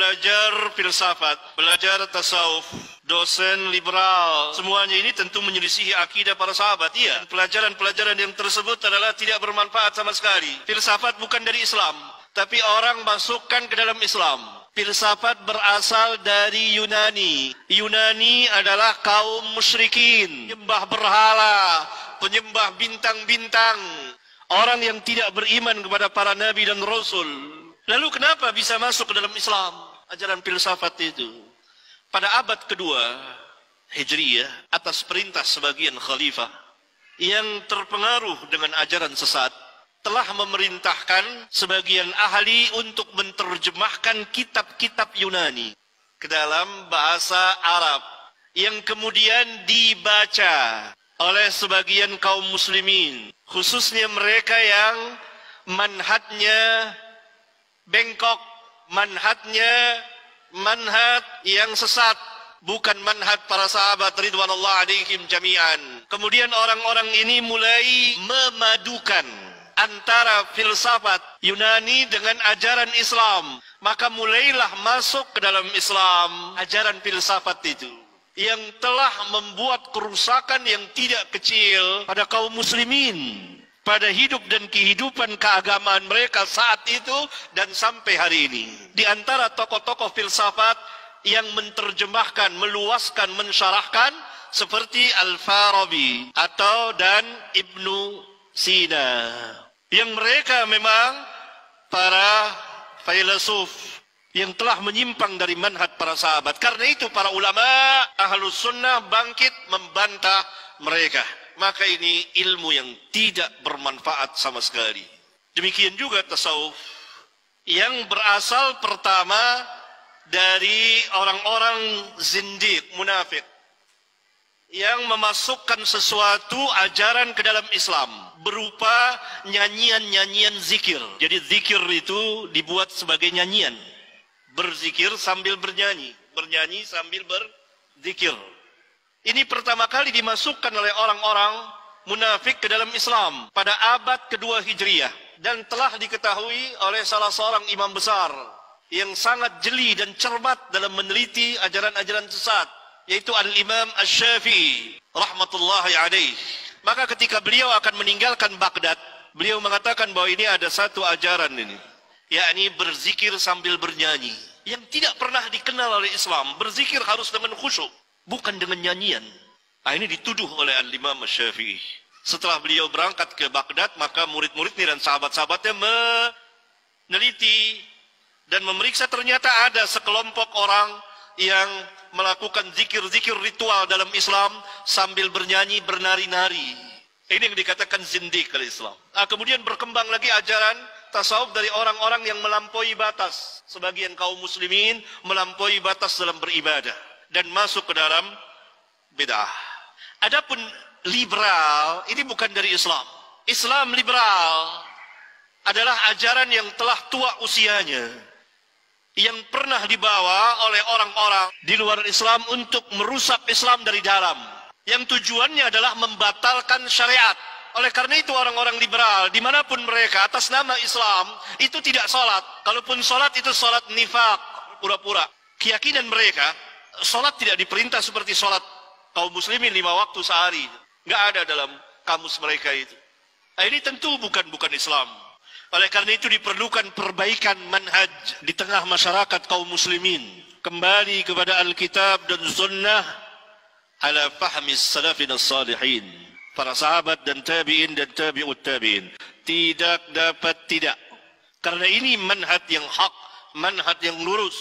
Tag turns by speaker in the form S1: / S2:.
S1: belajar filsafat, belajar tasawuf, dosen liberal, semuanya ini tentu menyelisihi akidah para sahabat. Iya, pelajaran-pelajaran yang tersebut adalah tidak bermanfaat sama sekali. Filsafat bukan dari Islam, tapi orang masukkan ke dalam Islam. Filsafat berasal dari Yunani. Yunani adalah kaum musyrikin, penyembah berhala, penyembah bintang-bintang, orang yang tidak beriman kepada para nabi dan rasul. Lalu kenapa bisa masuk ke dalam Islam ajaran filsafat itu? Pada abad kedua Hijriyah, atas perintah sebagian khalifah yang terpengaruh dengan ajaran sesat, telah memerintahkan sebagian ahli untuk menerjemahkan kitab-kitab Yunani ke dalam bahasa Arab, yang kemudian dibaca oleh sebagian kaum muslimin, khususnya mereka yang manhajnya bengkok, manhajnya manhaj yang sesat, bukan manhaj para sahabat ridwanullah alaihim jami'an. Kemudian orang-orang ini mulai memadukan antara filsafat Yunani dengan ajaran Islam, maka mulailah masuk ke dalam Islam ajaran filsafat itu, yang telah membuat kerusakan yang tidak kecil pada kaum muslimin, pada hidup dan kehidupan keagamaan mereka saat itu dan sampai hari ini. Di antara tokoh-tokoh filsafat yang menerjemahkan, meluaskan, mensyarahkan seperti Al-Farabi dan Ibnu Sina, yang mereka memang para filsuf yang telah menyimpang dari manhaj para sahabat. Karena itu para ulama Ahlus Sunnah bangkit membantah mereka. Maka ini ilmu yang tidak bermanfaat sama sekali. Demikian juga tasawuf yang berasal pertama dari orang-orang zindiq, munafik, yang memasukkan sesuatu ajaran ke dalam Islam berupa nyanyian-nyanyian zikir. Jadi zikir itu dibuat sebagai nyanyian. Berzikir sambil bernyanyi, bernyanyi sambil berzikir. Ini pertama kali dimasukkan oleh orang-orang munafik ke dalam Islam pada abad kedua Hijriyah, dan telah diketahui oleh salah seorang imam besar yang sangat jeli dan cermat dalam meneliti ajaran-ajaran sesat, yaitu Al-Imam Asy-Syafi'i rahmatullahi alaih. Maka ketika beliau akan meninggalkan Baghdad, beliau mengatakan bahwa ini ada satu ajaran ini, yakni berzikir sambil bernyanyi, yang tidak pernah dikenal oleh Islam. Berzikir harus dengan khusyuk, bukan dengan nyanyian. Nah, ini dituduh oleh Al-Imam Asy-Syafi'i. Setelah beliau berangkat ke Baghdad, maka murid-muridnya dan sahabat-sahabatnya meneliti dan memeriksa, ternyata ada sekelompok orang yang melakukan zikir-zikir ritual dalam Islam sambil bernyanyi, bernari-nari. Ini yang dikatakan zindiq oleh Islam. Nah, kemudian berkembang lagi ajaran tasawuf dari orang-orang yang melampaui batas. Sebagian kaum muslimin melampaui batas dalam beribadah dan masuk ke dalam bid'ah. Adapun liberal, ini bukan dari Islam. Islam liberal adalah ajaran yang telah tua usianya, yang pernah dibawa oleh orang-orang di luar Islam untuk merusak Islam dari dalam, yang tujuannya adalah membatalkan syariat. Oleh karena itu orang-orang liberal dimanapun mereka atas nama Islam itu tidak sholat. Kalaupun sholat itu sholat nifaq, pura-pura. Keyakinan mereka, sholat tidak diperintah seperti sholat kaum muslimin 5 waktu sehari. Nggak ada dalam kamus mereka itu. Nah, ini tentu bukan Islam. Oleh karena itu diperlukan perbaikan manhaj di tengah masyarakat kaum muslimin. Kembali kepada Alkitab dan Sunnah ala fahmi salafin as-salihin. Para sahabat dan tabi'in dan tabi'ut tabi'in. Tidak dapat tidak. Karena ini manhaj yang hak, manhaj yang lurus.